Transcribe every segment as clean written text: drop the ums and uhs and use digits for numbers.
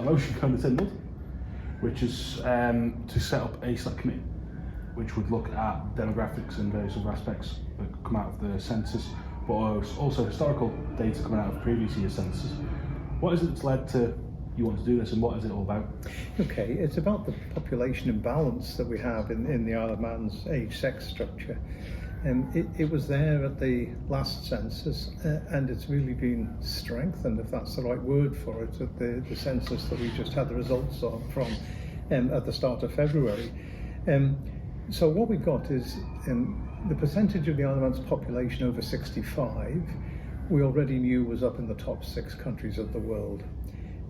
a motion going to Tynwald, which is to set up a select committee, which would look at demographics and various other aspects that come out of the census, but also historical data coming out of previous year's census. What is it that's led to you want to do this, and what is it all about? Okay, it's about the population imbalance that we have in the Isle of Man's age-sex structure. It was there at the last census, and it's really been strengthened, if that's the right word for it, at the census that we just had the results of from at the start of February. So what we got is the percentage of the Isle of Man's population over 65, we already knew was up in the top 6 countries of the world.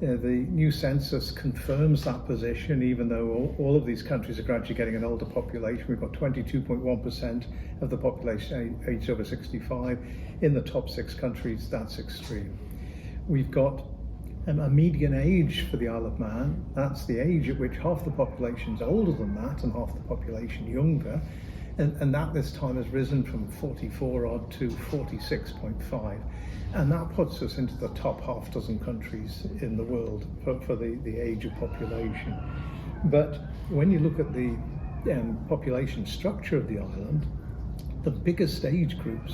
The new census confirms that position, even though all of these countries are gradually getting an older population. We've got 22.1% of the population aged over 65 in the top 6 countries. That's extreme. We've got a median age for the Isle of Man. That's the age at which half the population is older than that and half the population younger. And that this time has risen from 44 odd to 46.5. And that puts us into the top half dozen countries in the world for the age of population. But when you look at the population structure of the island, the biggest age groups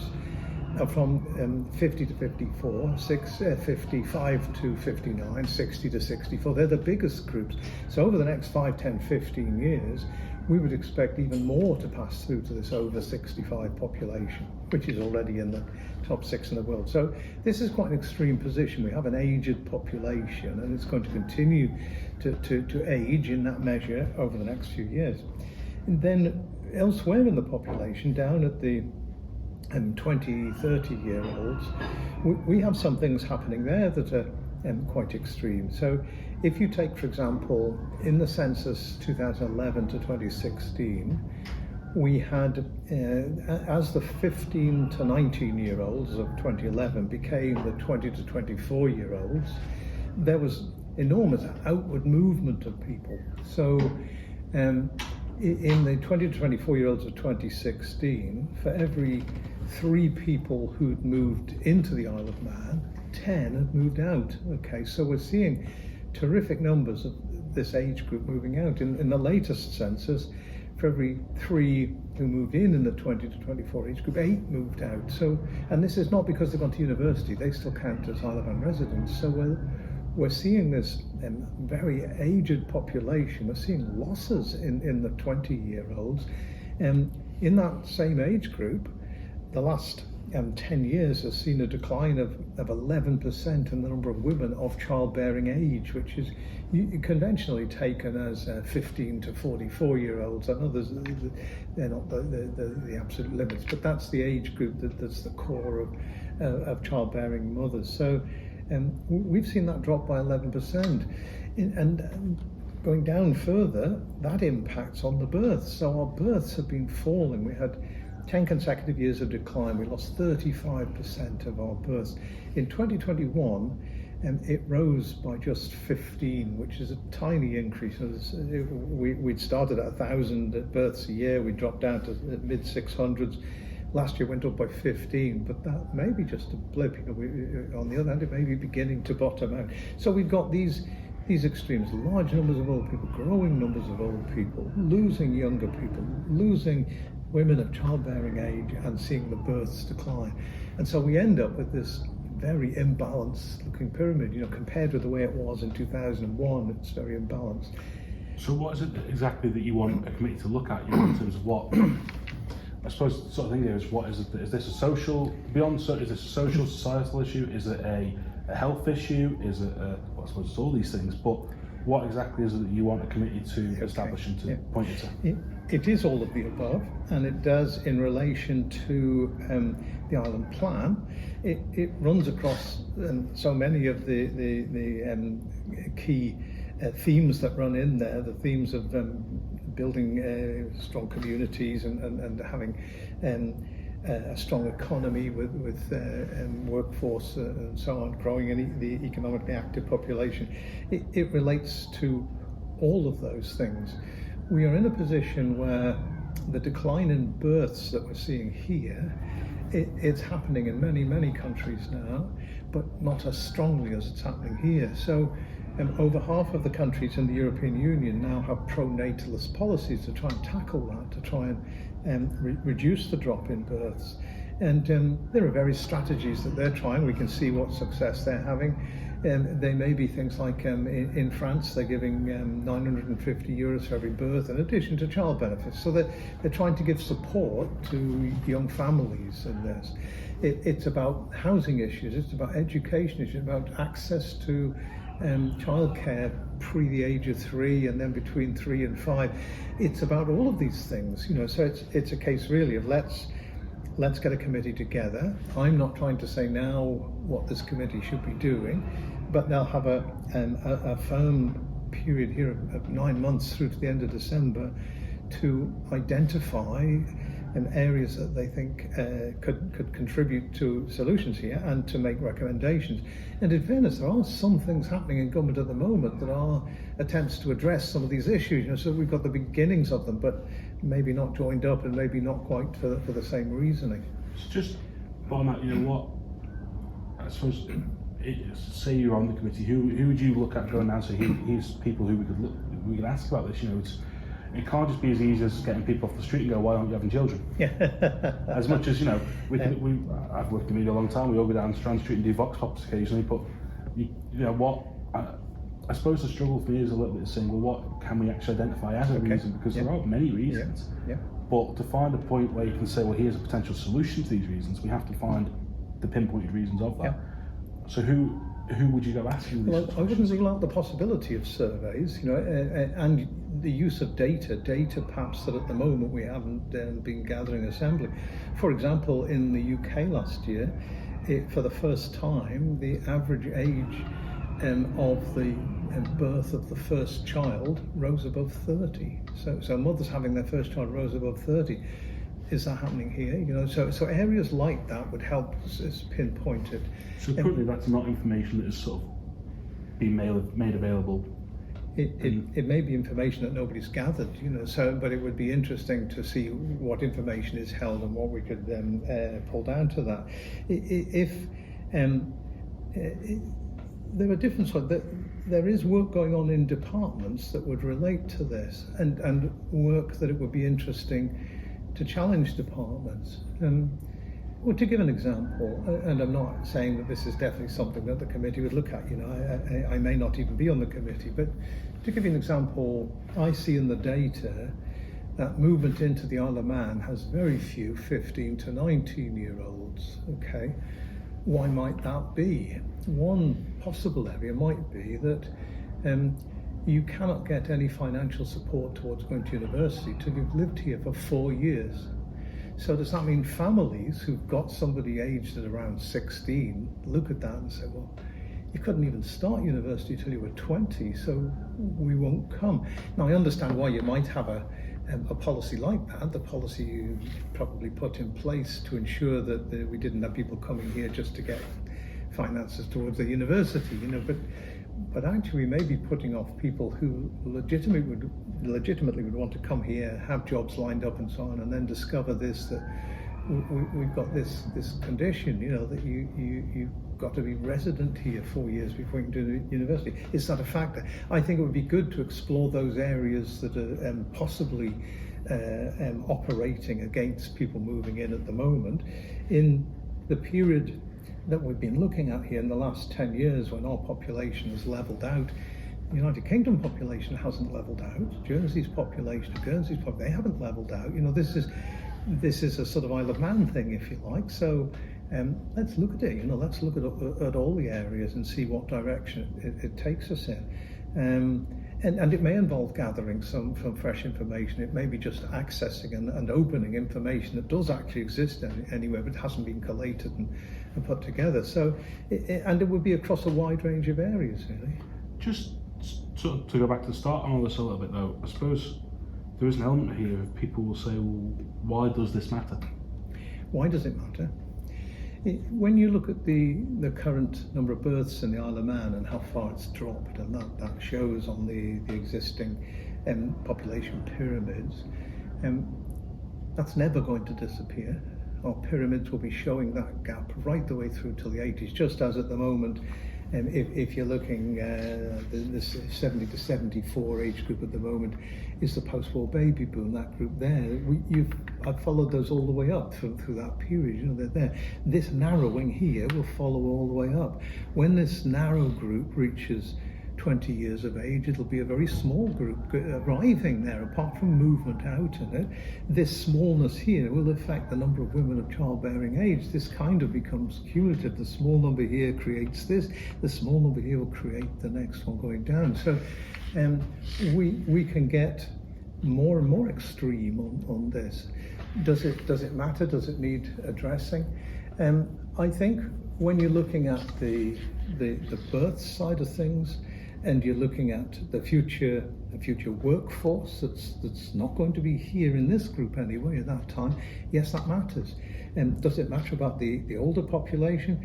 are from 50 to 54, 55 to 59, 60 to 64. They're the biggest groups. So over the next 5, 10, 15 years, we would expect even more to pass through to this over 65 population, which is already in the top 6 in the world. So this is quite an extreme position. We have an aged population, and it's going to continue to age in that measure over the next few years. And then elsewhere in the population, down at the 20, 30-year-olds, we have some things happening there that are quite extreme. So if you take, for example, in the census 2011 to 2016, we had, as the 15 to 19-year-olds of 2011 became the 20 to 24-year-olds, there was enormous outward movement of people. So in the 20 to 24-year-olds of 2016, for every 3 people who'd moved into the Isle of Man, 10 had moved out. Okay, so we're seeing terrific numbers of this age group moving out. In the latest census, for every 3 who moved in the 20 to 24 age group, 8 moved out. So, and this is not because they've gone to university; they still count as Isle of Man residents. So we're seeing this very aged population. We're seeing losses in the 20-year-olds, in that same age group. The last 10 years has seen a decline of 11% in the number of women of childbearing age, which is conventionally taken as 15 to 44-year-olds. I know they're not the absolute limits, but that's the age group that's the core of childbearing mothers. So we've seen that drop by 11%. And going down further, that impacts on the births. So our births have been falling. We had 10 consecutive years of decline. We lost 35% of our births. In 2021, it rose by just 15, which is a tiny increase. We'd started at 1,000 births a year. We dropped down to mid 600s. Last year went up by 15, but that may be just a blip. On the other hand, it may be beginning to bottom out. So we've got these extremes: large numbers of old people, growing numbers of old people, losing younger people, losing women of childbearing age, and seeing the births decline. And so we end up with this very imbalanced looking pyramid. Compared with the way it was in 2001, it's very imbalanced. So what is it exactly that you want a committee to look at, in terms of what, I suppose the sort of thing here is, what is it? Is this a social, is this a social, societal issue? Is it a health issue? Is it I suppose it's all these things, but what exactly is it that you want a committee to establish and to point it to? It is all of the above, and it does in relation to the island plan. It runs across so many of the key themes that run in there, the themes of building strong communities and having a strong economy with workforce and so on, growing the economically active population. It relates to all of those things. We are in a position where the decline in births that we're seeing here, it's happening in many countries now, but not as strongly as it's happening here. So Over half of the countries in the European Union now have pro-natalist policies to try and tackle that, to try and reduce the drop in births. And there are various strategies that they're trying. We can see what success they're having. They may be things like in France, they're giving €950 for every birth in addition to child benefits. So they're trying to give support to young families in this. It's about housing issues, it's about education issues, about access to childcare pre the age of 3 and then between 3 and 5. It's about all of these things, so it's a case really of let's get a committee together. I'm not trying to say now what this committee should be doing, but they'll have a firm period here of 9 months through to the end of December to identify areas that they think could contribute to solutions here and to make recommendations. And in fairness, there are some things happening in government at the moment that are attempts to address some of these issues. So we've got the beginnings of them, but maybe not joined up and maybe not quite for the same reasoning. It's just on that, what I suppose. Say you're on the committee, who would you look at going down? So here's people who we could ask about this. It can't just be as easy as getting people off the street and go, why aren't you having children? Yeah. As much as I've worked in media a long time. We all go down Strand Street and do vox pops occasionally. But I suppose the struggle for me is a little bit saying, well, what can we actually identify as a reason? Because there are many reasons. Yeah. But to find a point where you can say, well, here's a potential solution to these reasons, we have to find the pinpointed reasons of that. Yeah. So who would you go asking? Well, I wouldn't rule out the possibility of surveys, and the use of data perhaps that at the moment we haven't been gathering assembly. For example, in the UK last year, for the first time, the average age of the birth of the first child rose above 30. So mothers having their first child rose above 30. Is that happening here? So areas like that would help us pinpoint it. So currently that's not information that is sort of being made available. It may be information that nobody's gathered, but it would be interesting to see what information is held and what we could pull down to that. There are different sorts. There is work going on in departments that would relate to this, and work that it would be interesting to challenge departments. Well, to give an example, and I'm not saying that this is definitely something that the committee would look at, I may not even be on the committee, but to give you an example, I see in the data that movement into the Isle of Man has very few 15 to 19-year-olds, okay? Why might that be? One possible area might be that you cannot get any financial support towards going to university till you've lived here for 4 years. So does that mean families who've got somebody aged at around 16 look at that and say, well, you couldn't even start university till you were 20, so we won't come. Now, I understand why you might have a policy like that, the policy you probably put in place to ensure that we didn't have people coming here just to get finances towards the university, but actually we may be putting off people who legitimately would want to come here, have jobs lined up and so on, and then discover that we've got this condition, that you've got to be resident here 4 years before you can do the university. Is that a factor? I think it would be good to explore those areas that are possibly operating against people moving in at the moment. In the period that we've been looking at here in the last 10 years, when our population has levelled out, the United Kingdom population hasn't levelled out. Guernsey's population, they haven't levelled out. This is a sort of Isle of Man thing, if you like. So let's look at it. Let's look at all the areas and see what direction it takes us in. And it may involve gathering some fresh information. It may be just accessing and opening information that does actually exist anywhere, but hasn't been collated and put together. So, and it would be across a wide range of areas, really. Just sort of to go back to the start on all this a little bit, though, I suppose there is an element here of people will say, well, why does this matter? Why does it matter? When you look at the current number of births in the Isle of Man and how far it's dropped, and that shows on the existing population pyramids, that's never going to disappear. Our pyramids will be showing that gap right the way through till the 80s, just as at the moment, if you're looking, the this 70 to 74 age group at the moment is the post-war baby boom. That group there, I've followed those all the way up through that period. You know, they're there. This narrowing here will follow all the way up. When this narrow group reaches 20 years of age, it'll be a very small group arriving there, apart from movement out in it. This smallness here will affect the number of women of childbearing age. This kind of becomes cumulative. The small number here creates this, the small number here will create the next one going down. So we can get more and more extreme on this. Does it matter? Does it need addressing? I think when you're looking at the birth side of things, and you're looking at the future workforce that's not going to be here in this group anyway at that time, yes, that matters. Does it matter about the older population?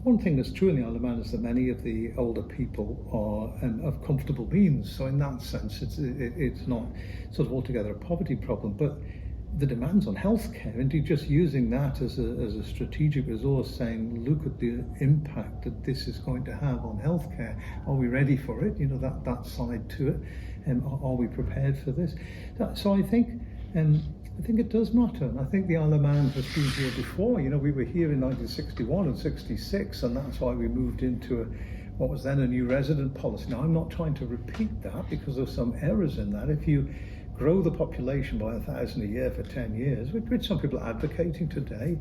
One thing that's true in the Isle of Man is that many of the older people are of comfortable means, so in that sense it's not sort of altogether a poverty problem, but the demands on healthcare, indeed just using that as a strategic resource, saying, look at the impact that this is going to have on healthcare. Are we ready for it? You know, that side to it. Are we prepared for this? So I think it does matter. And I think the Isle of Man has been here before. You know, we were here in 1961 and 66, and that's why we moved into what was then a new resident policy. Now, I'm not trying to repeat that because there's some errors in that. If you grow the population by 1,000 a year for 10 years, which some people are advocating today,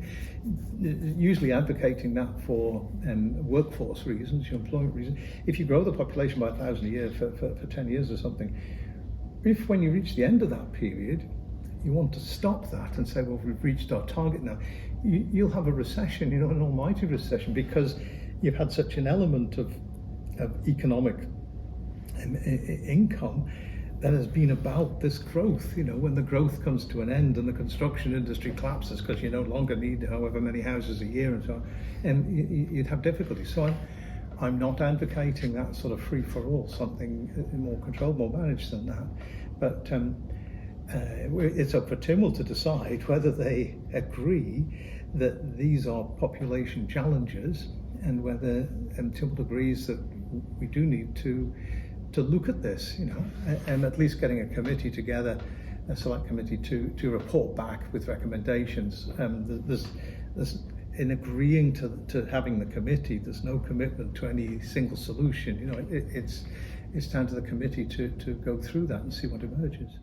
usually advocating that for workforce reasons, employment reasons. If you grow the population by 1,000 a year for 10 years or something, if when you reach the end of that period, you want to stop that and say, well, we've reached our target now, you'll have a recession, you know, an almighty recession, because you've had such an element of economic income that has been about this growth. You know, when the growth comes to an end and the construction industry collapses because you no longer need however many houses a year and so on, and you'd have difficulty. So I'm not advocating that sort of free-for-all, something more controlled, more managed than that. But it's up for Tynwald to decide whether they agree that these are population challenges, and whether Tynwald agrees that we do need to look at this, you know, and at least getting a committee together, a select committee to report back with recommendations. There's in agreeing to having the committee, there's no commitment to any single solution. You know, it's down to the committee to go through that and see what emerges.